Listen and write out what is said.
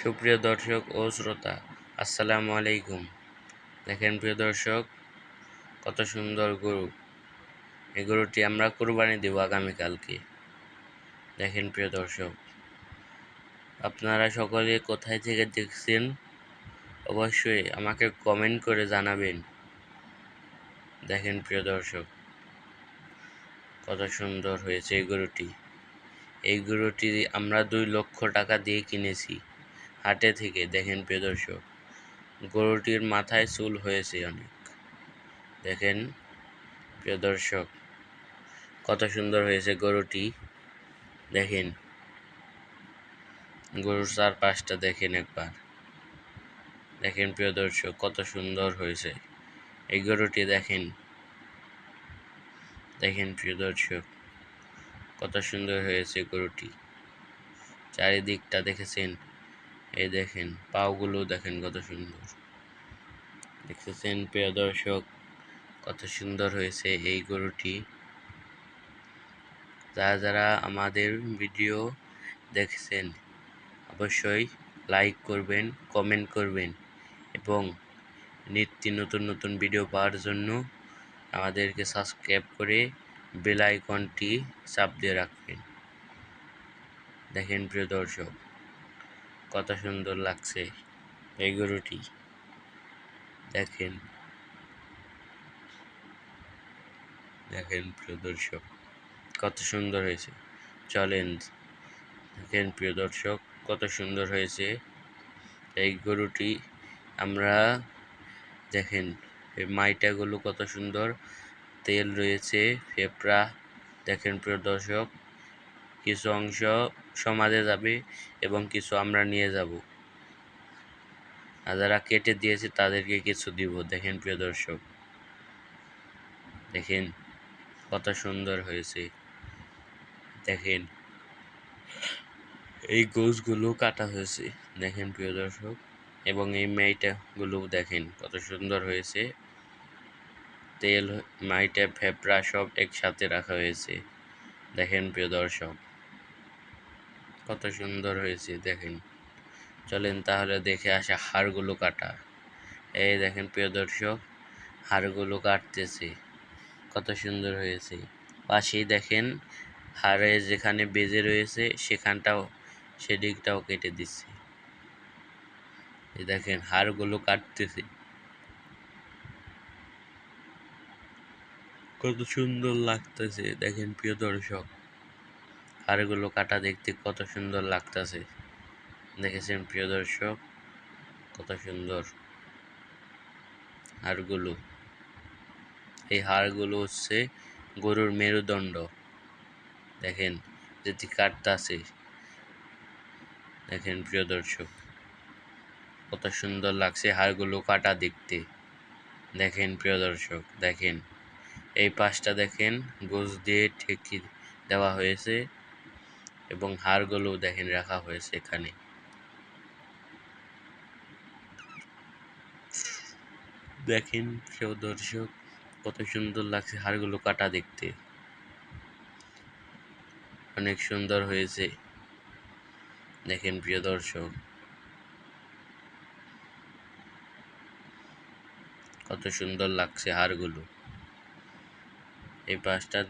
সুপ্রিয় দর্শক ও শ্রোতা, আসসালামু আলাইকুম। দেখেন প্রিয় দর্শক, কত সুন্দর গরু। এই গরুটি আমরা কোরবানি দেব আগামীকালকে। দেখেন প্রিয় দর্শক, আপনারা সকলে কোথায় থেকে দেখছেন অবশ্যই আমাকে কমেন্ট করে জানাবেন। দেখেন প্রিয় দর্শক, কত সুন্দর হয়েছে এই গরুটি। এই গরুটি আমরা 2 লক্ষ টাকা দিয়ে কিনেছি হাটে থেকে। দেখেন প্রিয় দর্শক, গরুটির মাথায় চুল হয়েছে অনেক। দেখেন প্রিয় দর্শক, কত সুন্দর হয়েছে গরুটি। দেখেন গরুর চারপাশটা দেখেন একবার। দেখেন প্রিয় দর্শক, কত সুন্দর হয়েছে এই গরুটি। দেখেন দেখেন প্রিয় দর্শক, কত সুন্দর হয়েছে গরুটি। চারিদিকটা দেখেছেন? এই দেখেন পাগুলো দেখেন কত সুন্দর। দেখতেছেন প্রিয় দর্শক, কত সুন্দর হয়েছে এই গরুটি। যারা আমাদের ভিডিও দেখছেন অবশ্যই লাইক করবেন, কমেন্ট করবেন এবং নিত্য নতুন নতুন ভিডিও পাওয়ার জন্য আমাদেরকে সাবস্ক্রাইব করে বেল আইকনটি চাপ দিয়ে রাখবেন। দেখেন প্রিয় দর্শক, কত সুন্দর লাগছে এই গরুটি। দেখেন দেখেন প্রিয় দর্শক, কত সুন্দর হয়েছে। চলেন দেখেন প্রিয় দর্শক, কত সুন্দর হয়েছে এই গরুটি। আমরা দেখেন এই মাইটাগুলো কত সুন্দর, তেল রয়েছে, ফেপড়া। দেখেন প্রিয় দর্শক, কিছু অংশ সমাজে যাবে এবং কিছু আমরা নিয়ে যাব, আর যারা কেটে দিয়েছে তাদেরকে কিছু দিব। দেখেন প্রিয় দর্শক, দেখেন কত সুন্দর হয়েছে। দেখেন এই গোশগুলো কাটা হয়েছে। দেখেন প্রিয় দর্শক, এবং এই মাইটাগুলো দেখেন কত সুন্দর হয়েছে। তেল, মাইটা, ফেপড়া সব একসাথে রাখা হয়েছে। দেখেন প্রিয় দর্শক, কত সুন্দর হয়েছে। দেখেন চলেন তাহলে দেখে আসা হাড়গুলো কাটা। এই দেখেন প্রিয় দর্শক, হাড়গুলো কাটতেছে, কত সুন্দর হয়েছে। পাশেই দেখেন হাড়ে যেখানে বেজে রয়েছে সেখানটাও, সেদিকটাও কেটে দিচ্ছে। এই দেখেন হাড়গুলো কাটতেছে, কত সুন্দর লাগতেছে। দেখেন প্রিয় দর্শক, হাড়গুলো কাটা দেখতে কত সুন্দর লাগতেছে। দেখেছেন প্রিয় দর্শক, কত সুন্দর হাড়গুলো। এই হাড়গুলো হচ্ছে গরুর মেরুদণ্ড। দেখেন যেটি কাটতাছে। দেখেন প্রিয় দর্শক, কত সুন্দর লাগছে হাড়গুলো কাটা দেখতে। দেখেন প্রিয় দর্শক, দেখেন এই পাশটা দেখেন গোছ দিয়ে ঠেকি দেওয়া হয়েছে এবং হাড়গুলো দেখেন রাখা হয়েছে এখানে। দেখেন প্রিয় দর্শক, কত সুন্দর লাগছে হাড়গুলো কাটা দেখতে, অনেক সুন্দর হয়েছে। দেখেন প্রিয় দর্শক, কত সুন্দর লাগছে হাড়গুলো। এই পাশটা